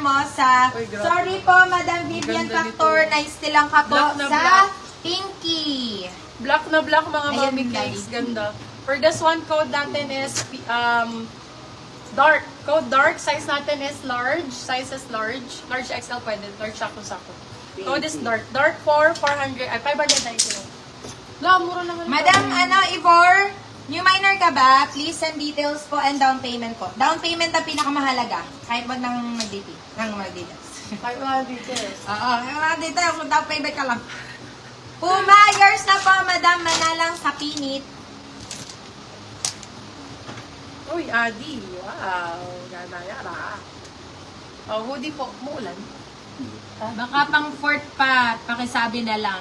Hermosa. Uy, grabe. Sorry po, Madam Vivian Ganda Factor, nito. naistilang ka po Black na sa black. Pinky. Black na black mga Ayan, mommy cakes. Ganda. For this one, code natin is dark. Code dark. Size natin is large. Size is large. Large XL pwede. Large sakto-sakto. Code is dark. Dark for 590. La, mura naman. Madam, Ivor, new minor ka ba? Please send details po and down payment po. Down payment ang pinakamahalaga. Kahit wag nang mag-DP. Nang mag-details. Ay, mga details. Oo, yung mga details, kung down payment ka lang. Puma, yours na po, Madam. Manalang sa pinit. Uy, Adi. Wow. Gana-yara. Oh, hoodie po. Muulan. Baka pang fourth pa, pakisabi na lang.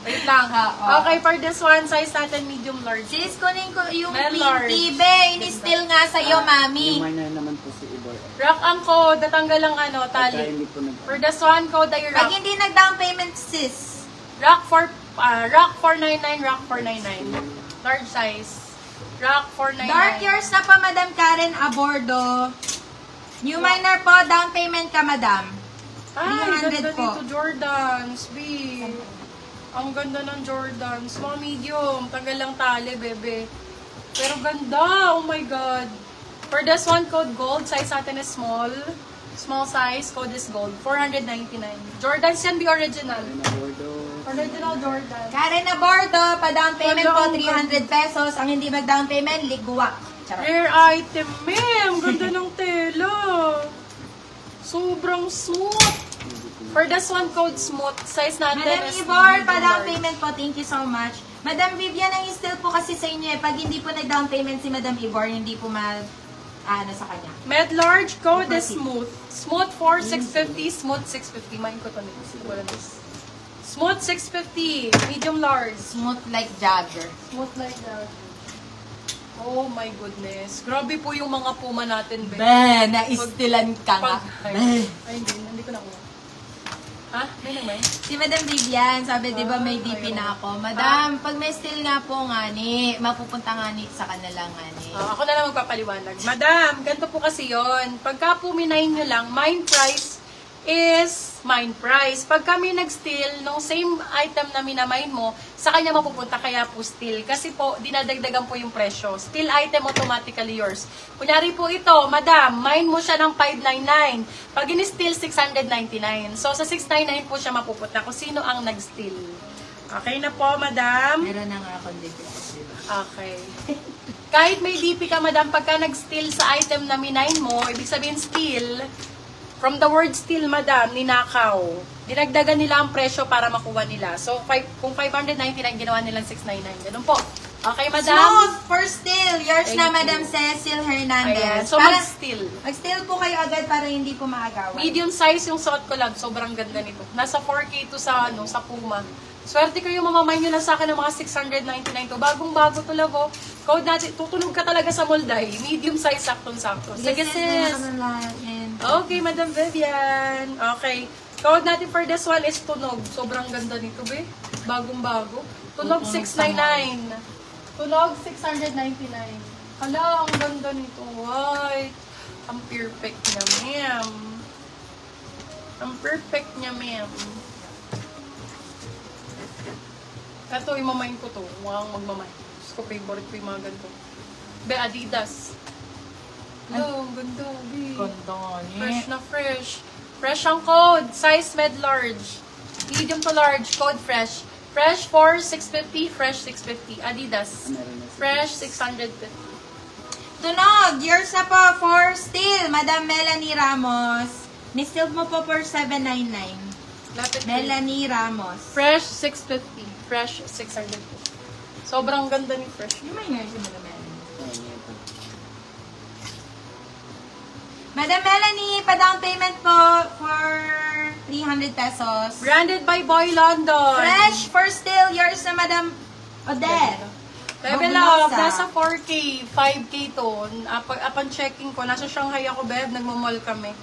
Wait lang ha. Oo. Okay, for this one, size natin medium large. Sis, kunin ko yung Men large. Pinky, be. Ini-steal nga sa'yo, mami. Yung minor naman po si Ibor. Rock ang code, natanggal ang Kaya tali. hindi po nag... For this one, code ay Pag rock. hindi nag-down payment, sis. Rock 499, rock 499. Large size. Rock 499. Dark yours na pa, Madam Karen Abordo. New minor po, down payment ka, Madam. Ay, 300 ganda po. nito, Jordans, B. Ang ganda ng Jordans. Mga medium, tagal lang tali, bebe. Pero ganda, oh my God. For this one, code gold. Size natin is small. Small size, code is gold. 499. Jordans yan, be original. Original Jordan. Karen Abordo, pa-down payment po, Wala, 300 pesos. Ang hindi mag-down payment, ligwak. Charot. Rare item, ma'am. Ganda ng tela. Sobrang smooth. For this one, code smooth. Size natin Madam is Ivor, medium pa-down large. payment po, thank you so much. Madam Vivian, ang still po kasi sa inyo eh. Pag hindi po nag-down payment si Madam Ivor, hindi po sa kanya. Med large, code is smooth. Smooth for 650, smooth 650. Main ko to nito. Wala this. Smooth 650, medium large. Smooth like Jagger. Smooth like that. Oh my goodness. Grabe po yung mga puma natin, be. Be, naistilan ka nga. Ay, hindi ko nakuha. Ha? May naman? Si Madam Vivian, sabi, di ba may DP na ako? Madam, pag may still nga po nga ni, mapupunta nga ni sa kanila nga ni. Ako na lang magpapaliwanag. Madam, ganito po kasi yon. Pagka puminayin nyo lang, mine price is mine price. Pag kami nag-steal, nung same item na minamine mo, sa kanya mapupunta kaya po steal. Kasi po, dinadagdagan po yung presyo. Steal item automatically yours. Kunyari po ito, madam, mine mo siya ng 599. Pag in-steal, 699. So, sa 699 po siya mapupunta kung sino ang nag-steal. Okay na po, madam? Meron na nga akong DP. Okay. Kahit may DP ka, madam, pagka nag-steal sa item na minine mo, ibig sabihin steal, from the word steal, madam, ninakaw, dinagdagan nila ang presyo para makuha nila. So, kung 599, ginawa nilang 699. Ganun po. Okay, madam? Smooth for still. Yours Thank na, you. Madam Cecil Ayan. Hernandez. So, Para- mag-steal. Mag-steal po kayo agad para hindi po maagawan. Medium size yung suot ko lang. Sobrang ganda nito. Nasa 4K to sa, sa Puma. Swerte kayo, mamamay nyo lang sa akin ng mga 699 to. Bagong-bago to, love, oh. Code natin, tutunog ka talaga sa molday. Medium size, saktong-sakto. Sige, sis. Okay, Madam Vivian. Okay. Code natin for this one is tunog. Sobrang ganda nito, be. Bagong-bago. Tunog 699. Tunog 699. Hala, ang ganda nito. White. Ang perfect niya, ma'am. Ang perfect niya, ma'am. Ito, imamain ko to. Mukhang magmamain. Gusto ko, favorite ko yung mga ganito. Be, Adidas. Hello, ang ganda, be. Ganda nga ni. Fresh na fresh. Fresh ang code. Size med large. Medium to large. Code fresh. Fresh for 650. Fresh 650. Adidas. Fresh 650. Tunog, yours na po for still, Madam Melanie Ramos. Ni-steal mo po for 799. Lapit ko. Melanie Ramos. Fresh 650. Fresh 650. Sobrang ganda ni Fresh. Yung may nga si Madam Melanie. Madam Melanie, pa-down payment po for 300 pesos. Branded by Boy London. Fresh for still, yours na Madam Odette. Bebe love, nasa 4K, 5K to. Upon checking ko, nasa Shanghai ako, bebe. Nagmamall kami.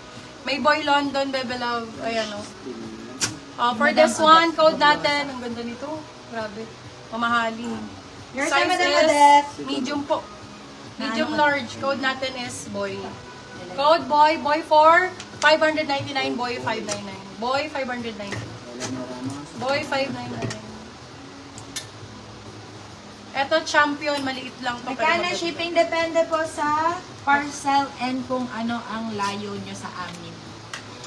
May Boy London, bebe love. Ayan o. For this one, code natin. Ang ganda nito. Grabe. Mamahalin. Yours Size na Madam is Odette. medium po. Medium Ano? large. Code natin is boy. Code boy. Boy for 599, boy 599. Boy 599. Boy 599. Eto, champion, maliit lang to. Magkano maganda. shipping depende po sa parcel and kung ano ang layo nyo sa amin.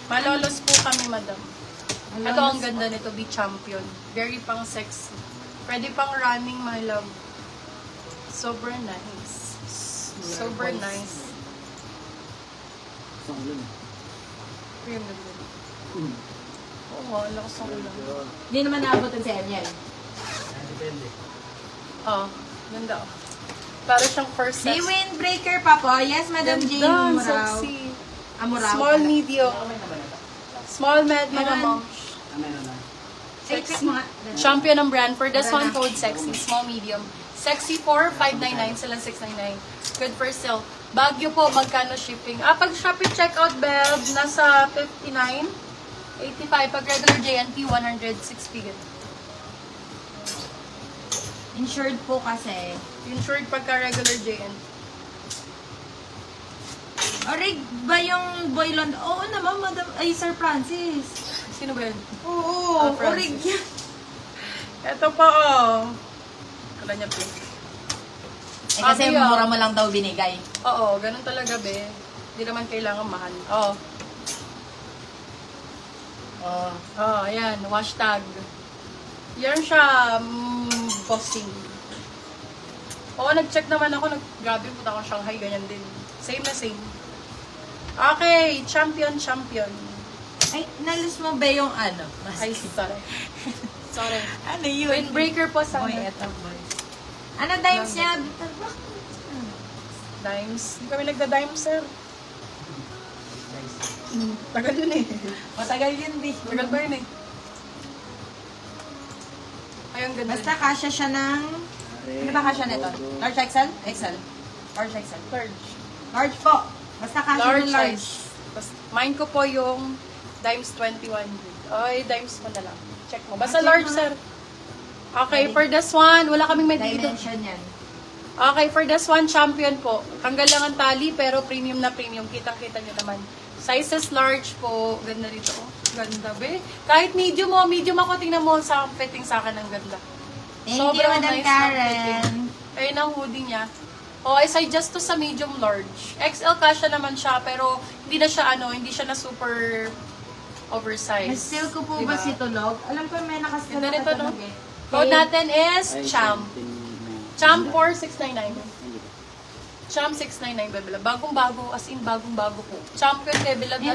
Malolos po kami, madam. Malolos Ito, ang po. ganda nito, be champion. Very pang sexy. Pwede pang running, my love. Super nice. Super nice. Yung ganda. Oo nga, ang lakas ng ulan. Hindi naman naabotan si Ariel. Oh, ganda. Oh. Para siyang first May set. windbreaker pa po. Yes, Madam Jane Ganda, Murao. sexy. Amurao. Small, medium. Small, med, mga Meron. mom. Sexy. Mga, Champion ng brand. For this one, code sexy. Small, medium. Sexy 4, 599. Sila 699. Good for sale. Baguio po, magkano shipping? Pag Shopee checkout, Beb, nasa 59. 85. Pag regular JNT, 106 pigit. insured po kasi. Insured pagka regular JNT. Orig ba yung boy Lond? Oo naman, Madam, ay, Sir Francis. Sino ba yun? Oo, Francis. orig yan. Ito pa, oh. Kala niya pink. Eh, kasi Abi, mura mo lang daw binigay. Oo, ganun talaga, be. Hindi naman kailangan mahal. Oo. Oh. Oh, ayan. Hashtag. Yan siya, bossing. Oo, nag-check naman ako. Grabe, punta ko Shanghai, ganyan din. Same na same. Okay, champion. Ay, nalis mo ba yung ano? Ay, sorry. Sorry. Ano yun? Windbreaker po sa Boy, eto, boy. Ano dimes niya? Dimes. Hindi kami nagda-dimes, sir. Tagal yun eh. Matagal yun, di. Tagal ba yun eh? Ayun, ganda. Basta kasya siya ng... Ano ba kasya nito? Large XL? XL. Large XL. Large. Large po. Basta kasya Large ng large. size. Tapos, mine ko po yung Dimes 21. Ay, Dimes mo na lang. Check mo. Basta Check large, mo na. sir. Okay, for this one, wala kaming may dito. Dimension yan. Okay, for this one, champion po. Tanggal lang ang tali, pero premium na premium. Kitang-kita nyo naman. Sizes large po. Ganda dito. Oh, ganda, be. Kahit medium mo, medium ako, tingnan mo sa fitting sa akin. Ang ganda. Thank you, Sobrang Madam nice ng Karen. fitting. Ayun ang hoodie niya. Oh, I suggest to sa medium large. XL kasha naman siya, pero hindi na siya hindi siya na super oversized. Mas-sale ko po Diba? ba si Tulog? Alam ko may nakasale Ganda na nito, no? Tulog eh. Code natin is CHAM. CHAM 4699. CHAM 699, Bebela. Bagong-bago, as in bagong-bago po. Champion, Bebela. Hindi